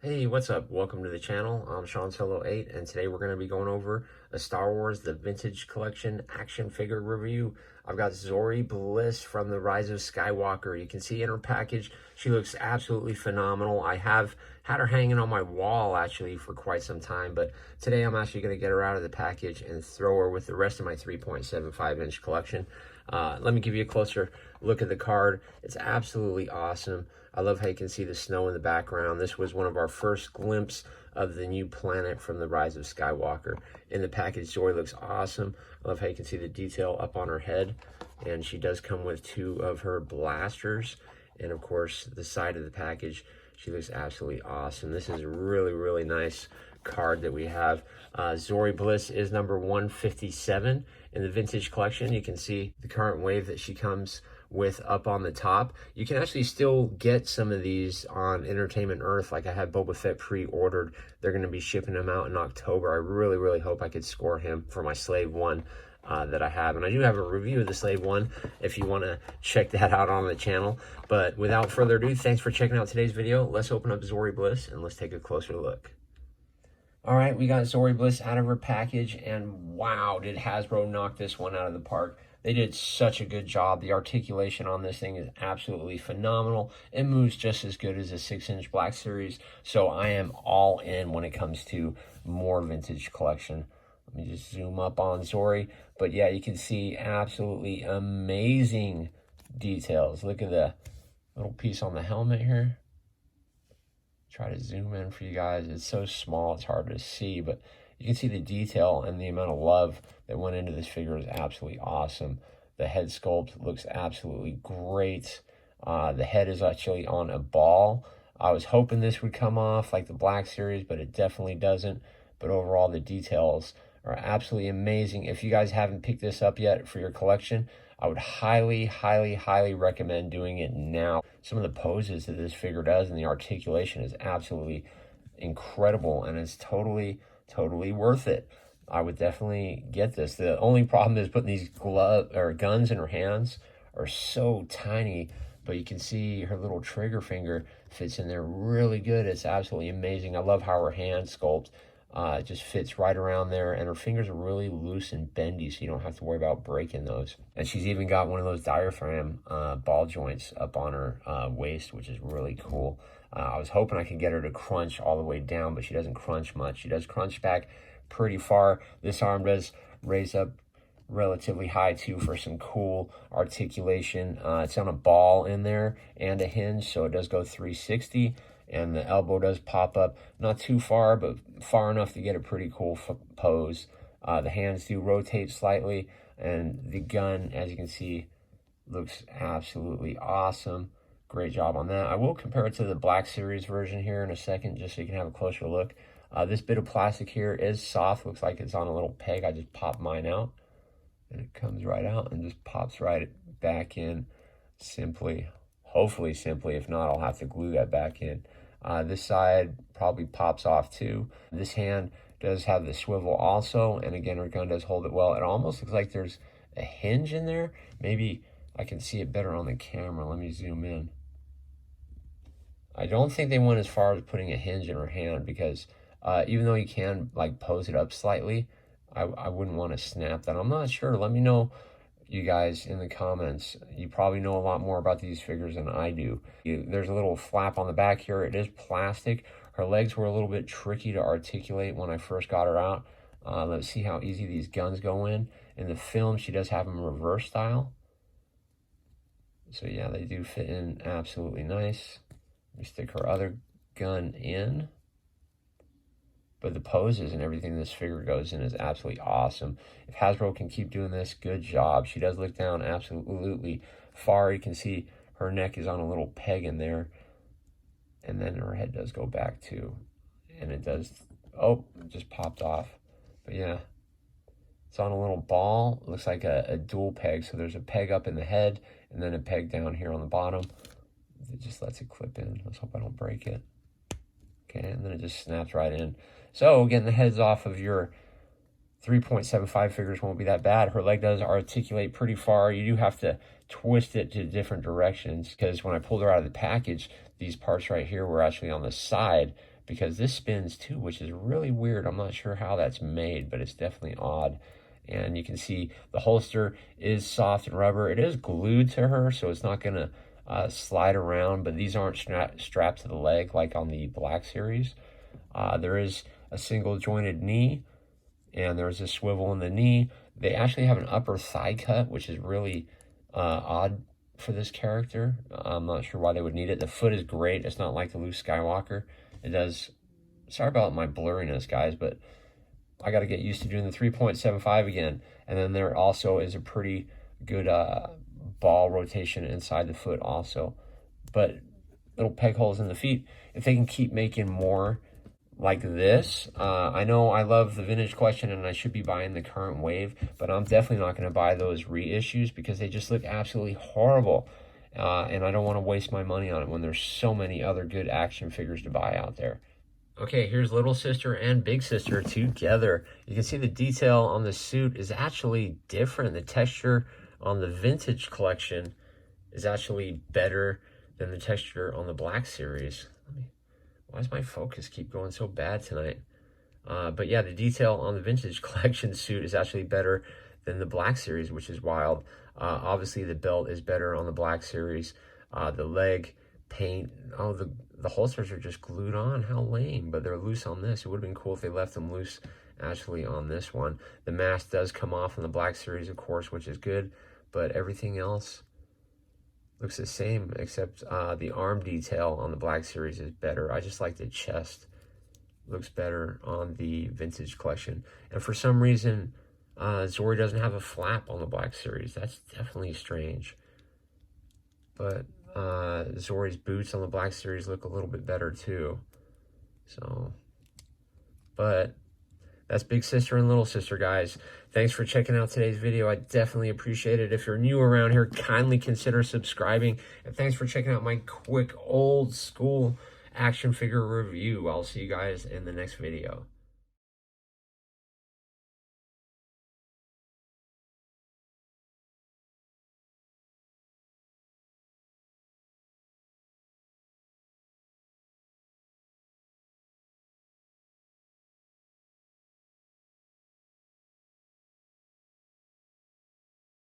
Hey, what's up? Welcome to the channel. I'm Sean Solo 8, and today we're going to be going over a Star Wars The Vintage Collection action figure review. I've got Zorii Bliss from the Rise of Skywalker. You can see in her package, she looks absolutely phenomenal. I have had her hanging on my wall actually for quite some time, but today I'm actually going to get her out of the package and throw her with the rest of my 3.75-inch collection. Let me give you a closer look at the card. It's absolutely awesome. I love how you can see the snow in the background. This was one of our first glimpse of the new planet from the Rise of Skywalker. In the package, Zorii looks awesome. I love how you can see the detail up on her head. And she does come with 2 of her blasters. And of course, the side of the package, she looks absolutely awesome. This is a really, really nice card that we have. Zorii Bliss is number 157 in the vintage collection. You can see the current wave that she comes with up on the top. You can actually still get some of these on Entertainment Earth. Like I had Boba Fett pre-ordered. They're going to be shipping them out in October. I really, really hope I could score him for my Slave 1 that I have. And I do have a review of the Slave 1 if you want to check that out on the channel. But without further ado, thanks for checking out today's video. Let's open up Zorii Bliss and let's take a closer look. All right, we got Zorii Bliss out of her package, and wow, did Hasbro knock this one out of the park. They did such a good job. The articulation on this thing is absolutely phenomenal. It moves just as good as a 6-inch Black Series, so I am all in when it comes to more vintage collection. Let me just zoom up on Zorii. But yeah, you can see absolutely amazing details. Look at the little piece on the helmet here. Try to zoom in for you guys. It's so small, it's hard to see, but you can see the detail and the amount of love that went into this figure is absolutely awesome. The head sculpt looks absolutely great. The head is actually on a ball. I was hoping this would come off like the Black Series, but it definitely doesn't. But overall, the details are absolutely amazing. If you guys haven't picked this up yet for your collection, I would highly, highly, highly recommend doing it now. Some of the poses that this figure does and the articulation is absolutely incredible, and it's totally, totally worth it. I would definitely get this. The only problem is putting these guns in her hands are so tiny, but you can see her little trigger finger fits in there really good. It's absolutely amazing. I love how her hand sculpt. It just fits right around there, and her fingers are really loose and bendy, so you don't have to worry about breaking those. And she's even got one of those diaphragm ball joints up on her waist, which is really cool. I was hoping I could get her to crunch all the way down, but she doesn't crunch much. She does crunch back pretty far. This arm does raise up relatively high too for some cool articulation. It's on a ball in there and a hinge, so it does go 360. And the elbow does pop up, not too far, but far enough to get a pretty cool pose. The hands do rotate slightly, and the gun, as you can see, looks absolutely awesome. Great job on that. I will compare it to the Black Series version here in a second, just so you can have a closer look. This bit of plastic here is soft. Looks like it's on a little peg. I just popped mine out, and it comes right out and just pops right back in simply. Hopefully simply. If not, I'll have to glue that back in. This side probably pops off too. This hand does have the swivel also, and again, her gun does hold it well. It almost looks like there's a hinge in there. Maybe I can see it better on the camera. Let me zoom in. I don't think they went as far as putting a hinge in her hand, because even though you can like pose it up slightly, I wouldn't want to snap that. I'm not sure. Let me know, you guys, in the comments. You probably know a lot more about these figures than I do. There's a little flap on the back here. It is plastic. Her legs were a little bit tricky to articulate when I first got her out. Let's see how easy these guns go in. In the film, she does have them reverse style. So yeah, they do fit in absolutely nice. Let me stick her other gun in. But the poses and everything this figure goes in is absolutely awesome. If Hasbro can keep doing this, good job. She does look down absolutely far. You can see her neck is on a little peg in there. And then her head does go back too. And it does, oh, it just popped off. But yeah, it's on a little ball. It looks like a dual peg. So there's a peg up in the head and then a peg down here on the bottom. It just lets it clip in. Let's hope I don't break it. Okay, and then it just snaps right in. So getting the heads off of your 3.75 figures won't be that bad. Her leg does articulate pretty far. You do have to twist it to different directions, because when I pulled her out of the package, these parts right here were actually on the side, because this spins too, which is really weird. I'm not sure how that's made, but it's definitely odd. And you can see the holster is soft and rubber. It is glued to her, so it's not gonna slide around, but these aren't strapped to the leg like on the Black Series. There is a single jointed knee, and there's a swivel in the knee. They actually have an upper thigh cut, which is really odd for this character. I'm not sure why they would need it. The foot is great. It's not like the Luke Skywalker. It does, sorry about my blurriness, guys, but I got to get used to doing the 3.75 again. And then there also is a pretty good ball rotation inside the foot also. But little peg holes in the feet. If they can keep making more like this, I know I love the vintage collection and I should be buying the current wave, but I'm definitely not going to buy those reissues because they just look absolutely horrible. And I don't want to waste my money on it when there's so many other good action figures to buy out there. Okay, here's little sister and big sister together. You can see the detail on the suit is actually different. The texture on the vintage collection is actually better than the texture on the Black Series. Why does my focus keep going so bad tonight? But yeah, the detail on the vintage collection suit is actually better than the Black Series, which is wild. Obviously, the belt is better on the Black Series. The leg paint, oh, the holsters are just glued on. How lame, but they're loose on this. It would have been cool if they left them loose actually on this one. The mask does come off on the Black Series, of course, which is good, but everything else looks the same, except the arm detail on the Black Series is better. I just like the chest. Looks better on the vintage collection. And for some reason, Zorii doesn't have a flap on the Black Series. That's definitely strange. But Zorii's boots on the Black Series look a little bit better too. So, but that's big sister and little sister, guys. Thanks for checking out today's video. I definitely appreciate it. If you're new around here, kindly consider subscribing. And thanks for checking out my quick old school action figure review. I'll see you guys in the next video.